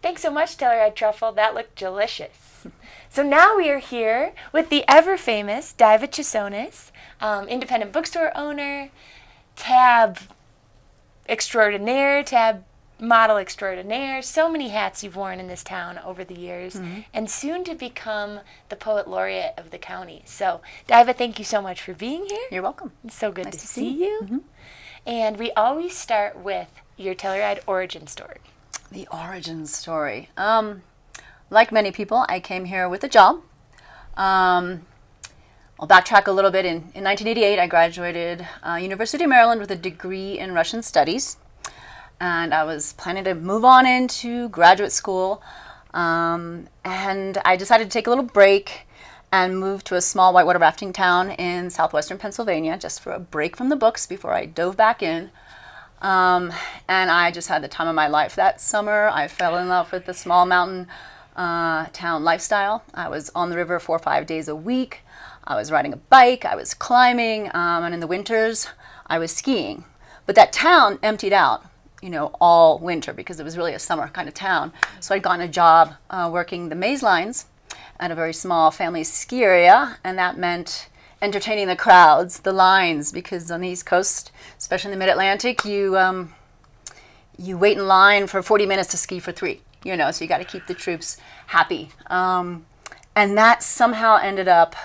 Thanks so much, Telluride Truffle. That looked delicious. So now we are here with the ever-famous Daiva Chesonis, independent bookstore owner, tab extraordinaire, tab model extraordinaire. So many hats you've worn in this town over the years, and soon to become the Poet Laureate of the county. So, Daiva, thank you so much for being here. You're welcome. It's so good Nice to to see see you. And we always start with your Telluride origin story. The origin story. Like many people, I came here with a job. I'll backtrack a little bit. In 1988, I graduated University of Maryland with a degree in Russian studies. And I was planning to move on into graduate school. And I decided to take a little break and move to a small whitewater rafting town in southwestern Pennsylvania just for a break from the books before I dove back in. And I just had the time of my life. That summer, I fell in love with the small mountain town lifestyle. I was on the river 4 or 5 days a week. I was riding a bike. I was climbing. And in the winters, I was skiing. But that town emptied out, all winter because it was really a summer kind of town. So I'd gotten a job working the maze lines at a very small family ski area. And that meant entertaining the crowds, the lines, because on the East Coast, especially in the Mid-Atlantic, you wait in line for 40 minutes to ski for 3, so you got to keep the troops happy. And that somehow I ended up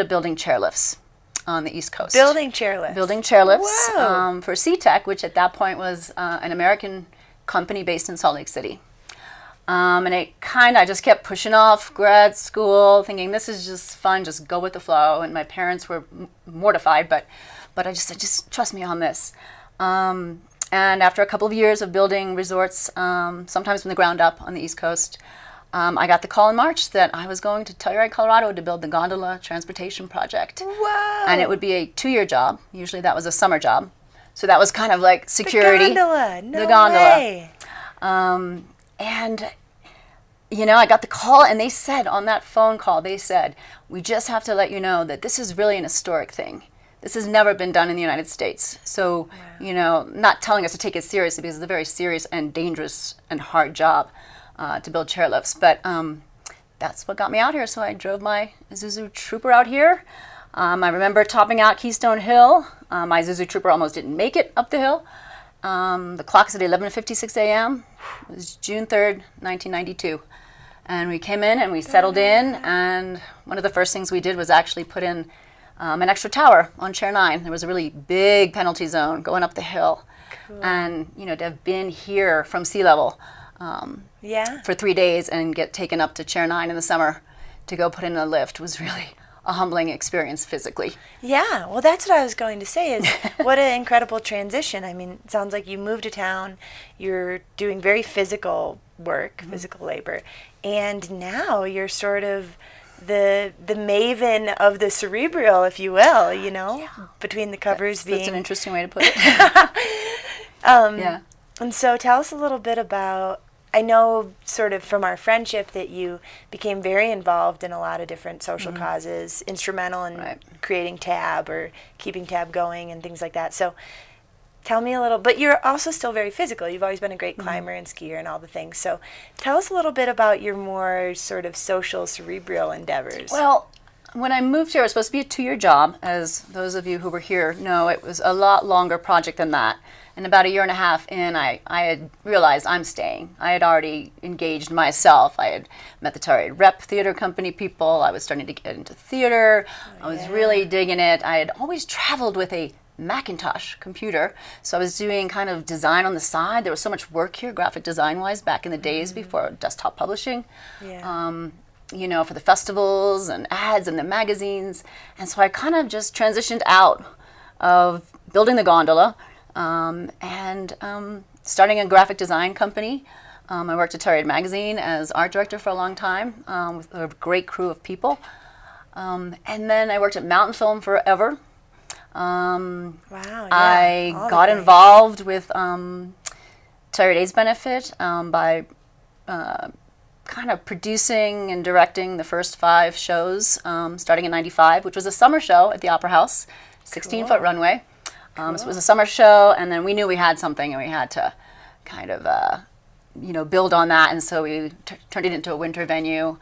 building chairlifts on the East Coast. Building chairlifts. Building chairlifts Wow. For SeaTech, which at that point was an American company based in Salt Lake City. And I just kept pushing off grad school, thinking this is just fun, just go with the flow. And my parents were mortified, but I just trust me on this. And after a couple of years of building resorts, sometimes from the ground up on the East Coast, I got the call in March that I was going to Telluride, Colorado to build the gondola transportation project. Wow. And it would be a 2-year job. Usually that was a summer job. So that was kind of like security. The gondola. No the gondola. way. And, I got the call, and they said on that phone call, we just have to let you know that this is really an historic thing. This has never been done in the United States. So, not telling us to take it seriously because it's a very serious and dangerous and hard job to build chairlifts. But that's what got me out here. So I drove my Isuzu Trooper out here. I remember topping out Keystone Hill. My Isuzu Trooper almost didn't make it up the hill. The clock said 11:56 a.m. It was June 3rd, 1992. And we came in and we settled in. And one of the first things we did was actually put in an extra tower on Chair 9. There was a really big penalty zone going up the hill. Cool. And, to have been here from sea level for 3 days and get taken up to Chair 9 in the summer to go put in a lift was really a humbling experience physically. Yeah, well, that's what I was going to say is what an incredible transition. I mean, it sounds like you moved to town, you're doing very physical work, physical labor, and now you're sort of the maven of the cerebral, if you will, between the covers being... That's an interesting way to put it. Yeah. And so tell us a little bit about, I know sort of from our friendship that you became very involved in a lot of different social causes, instrumental in creating Tab or keeping Tab going and things like that. So tell me a little, but you're also still very physical. You've always been a great climber and skier and all the things. So tell us a little bit about your more sort of social, cerebral endeavors. Well, when I moved here, it was supposed to be a 2-year job. As those of you who were here know, it was a lot longer project than that. And about 1.5 years in, I had realized I'm staying. I had already engaged myself. I had met the Telluride Rep Theater Company people. I was starting to get into theater. I was really digging it. I had always traveled with a Macintosh computer, so I was doing kind of design on the side. There was so much work here, graphic design-wise, back in the days before desktop publishing. For the festivals and ads and the magazines. And so I kind of just transitioned out of building the gondola and starting a graphic design company. I worked at Telluride Magazine as art director for a long time with a great crew of people. And then I worked at Mountain Film forever. I got involved with Telluride AIDS Benefit by kind of producing and directing the first 5 shows starting in '95, which was a summer show at the Opera House, 16-foot runway. So it was a summer show, and then we knew we had something and we had to kind of build on that, and so we turned it into a winter venue.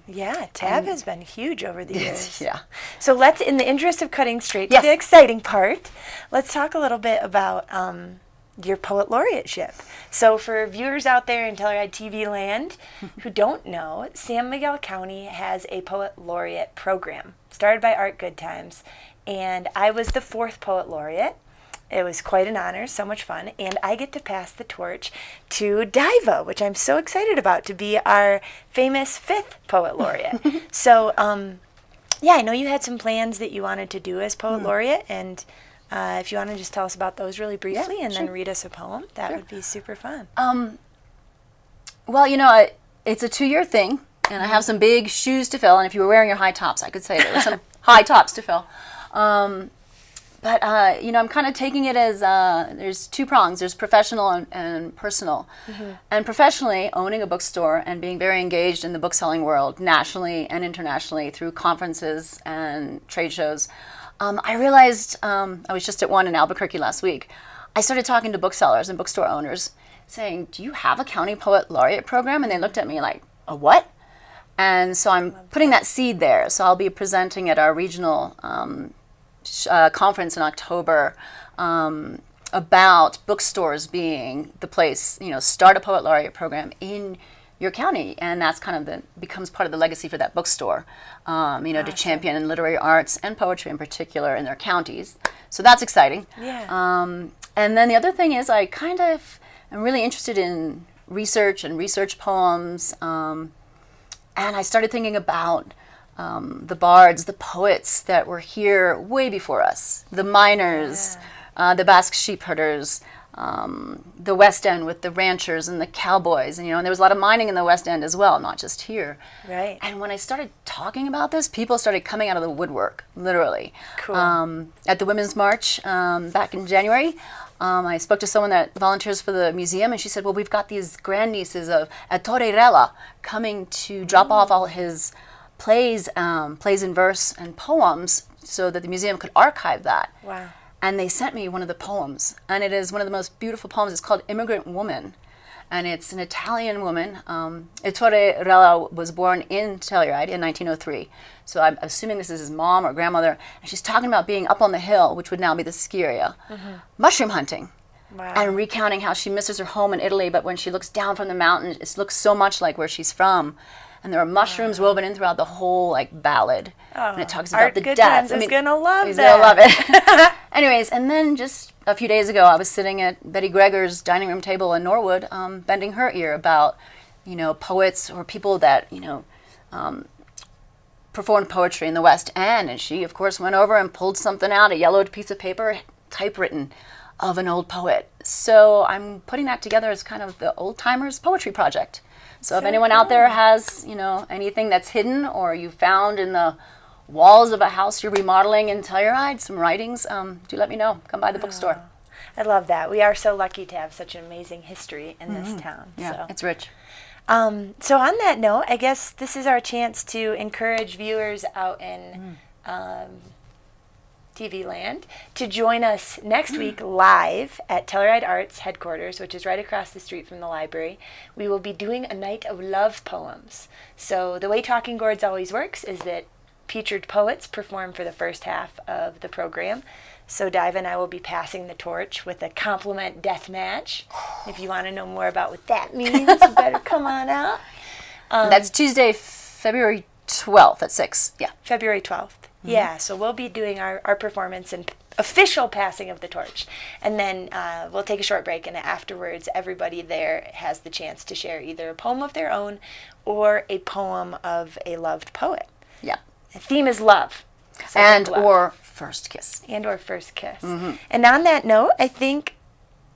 Yeah, TAB has been huge over the years. Yeah. So let's, in the interest of cutting straight to the exciting part, let's talk a little bit about your Poet Laureateship. So for viewers out there in Telluride TV land who don't know, San Miguel County has a Poet Laureate program started by Art Goodtimes, and I was the 4th Poet Laureate. It was quite an honor, so much fun, and I get to pass the torch to Daiva, which I'm so excited about, to be our famous 5th Poet Laureate. So, yeah, I know you had some plans that you wanted to do as Poet Laureate, and if you want to just tell us about those really briefly and then read us a poem, that would be super fun. Well, it's a 2-year thing, and I have some big shoes to fill, and if you were wearing your high tops, I could say there were some high tops to fill. But, I'm kind of taking it as there's 2 prongs. There's professional and personal. And professionally, owning a bookstore and being very engaged in the bookselling world nationally and internationally through conferences and trade shows, I realized, I was just at one in Albuquerque last week, I started talking to booksellers and bookstore owners saying, do you have a County Poet Laureate program? And they looked at me like, a what? And so I'm putting that seed there. So I'll be presenting at our regional conference in October about bookstores being the place, start a Poet Laureate program in your county, and that's kind of becomes part of the legacy for that bookstore, to champion literary arts and poetry in particular in their counties. So that's exciting. Yeah. And then the other thing is I kind of am really interested in research and research poems, and I started thinking about the bards, the poets that were here way before us, the miners, the Basque sheep herders, the West End with the ranchers and the cowboys, and there was a lot of mining in the West End as well, not just here. Right. And when I started talking about this, people started coming out of the woodwork, literally. Cool. At the Women's March back in January, I spoke to someone that volunteers for the museum, and she said, well, we've got these grandnieces of Ettore Rella coming to drop off all his plays in verse and poems so that the museum could archive that. Wow. And they sent me one of the poems, and it is one of the most beautiful poems. It's called Immigrant Woman, and it's an Italian woman. Ettore Rella was born in Telluride in 1903, so I'm assuming this is his mom or grandmother, and she's talking about being up on the hill, which would now be the ski area, mushroom hunting. Wow. And recounting how she misses her home in Italy, but when she looks down from the mountain, it looks so much like where she's from. And there are mushrooms woven in throughout the whole ballad. Oh, and it talks about Art the Goodtimes death. is gonna love he's that. gonna love it. Anyways, and then just a few days ago, I was sitting at Betty Gregor's dining room table in Norwood, bending her ear about, poets or people that, performed poetry in the West End. And she, of course, went over and pulled something out, a yellowed piece of paper, typewritten, of an old poet. So I'm putting that together as kind of the Old Timers Poetry Project. So if anyone out there has, anything that's hidden or you found in the walls of a house you're remodeling in Telluride, some writings, do let me know. Come by the bookstore. I love that. We are so lucky to have such an amazing history in this town. Yeah, so. it's rich. So on that note, I guess this is our chance to encourage viewers out in TV land to join us next week live at Telluride Arts headquarters, which is right across the street from the library. We will be doing a night of love poems. So the way Talking Gourds always works is that featured poets perform for the first half of the program. So Daiva and I will be passing the torch with a compliment death match. If you want to know more about what that means, you better come on out. That's Tuesday, February 12th at 6. Yeah. February 12th. Yeah, so we'll be doing our performance and official passing of the torch. And then we'll take a short break, and afterwards everybody there has the chance to share either a poem of their own or a poem of a loved poet. Yeah. The theme is love. So and love. or first kiss. And or first kiss. And on that note, I think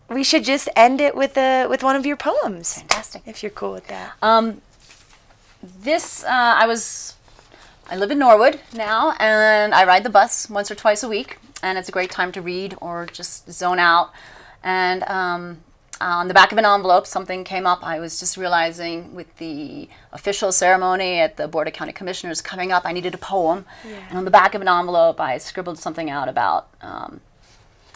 we should just end it with one of your poems. Fantastic. If you're cool with that. I live in Norwood now, and I ride the bus once or twice a week, and it's a great time to read or just zone out. And on the back of an envelope, something came up. I was just realizing with the official ceremony at the Board of County Commissioners coming up, I needed a poem. Yeah. And on the back of an envelope, I scribbled something out about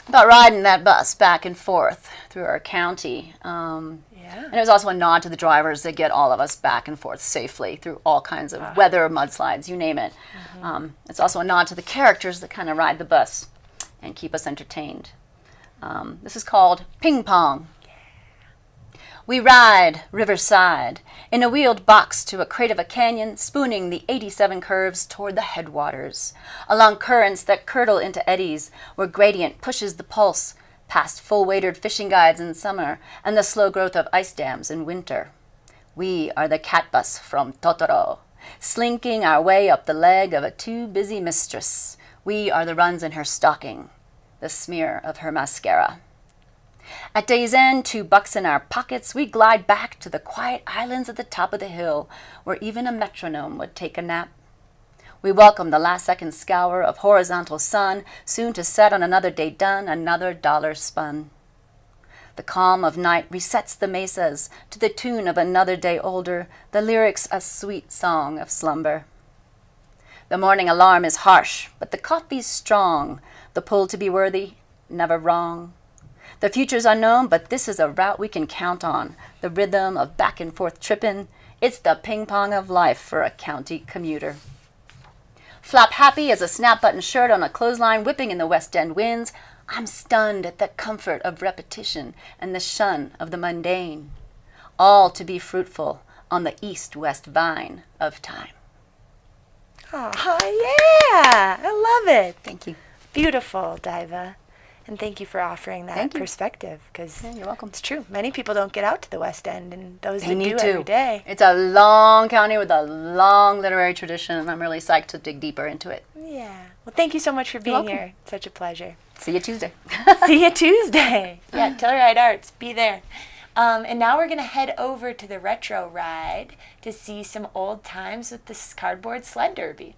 about riding that bus back and forth through our county. Yeah. And it was also a nod to the drivers that get all of us back and forth safely through all kinds of weather, mudslides, you name it. It's also a nod to the characters that kind of ride the bus and keep us entertained. This is called Ping Pong. We ride riverside in a wheeled box to a crate of a canyon, spooning the 87 curves toward the headwaters, along currents that curdle into eddies where gradient pushes the pulse, past full-waitered fishing guides in summer and the slow growth of ice dams in winter. We are the cat bus from Totoro, slinking our way up the leg of a too-busy mistress. We are the runs in her stocking, the smear of her mascara. At day's end, $2 in our pockets, we glide back to the quiet islands at the top of the hill, where even a metronome would take a nap. We welcome the last-second scour of horizontal sun, soon to set on another day done, another dollar spun. The calm of night resets the mesas to the tune of another day older, the lyrics a sweet song of slumber. The morning alarm is harsh, but the coffee's strong, the pull to be worthy, never wrong. The future's unknown, but this is a route we can count on. The rhythm of back and forth trippin', it's the ping pong of life for a county commuter. Flap happy as a snap-button shirt on a clothesline whipping in the West End winds, I'm stunned at the comfort of repetition and the shun of the mundane. All to be fruitful on the east-west vine of time. Oh, yeah. I love it. Thank you. Beautiful, Daiva. And thank you for offering that Thank you. perspective, because You're welcome. it's true. Many people don't get out to the West End, and those They that need do to. every day. It's a long county with a long literary tradition, and I'm really psyched to dig deeper into it. Yeah. Well, thank you so much for being welcome. here. It's such a pleasure. See you Tuesday. See you Tuesday. Yeah, Telluride Arts. Be there. And now we're going to head over to the retro ride to see some old times with this cardboard sled derby.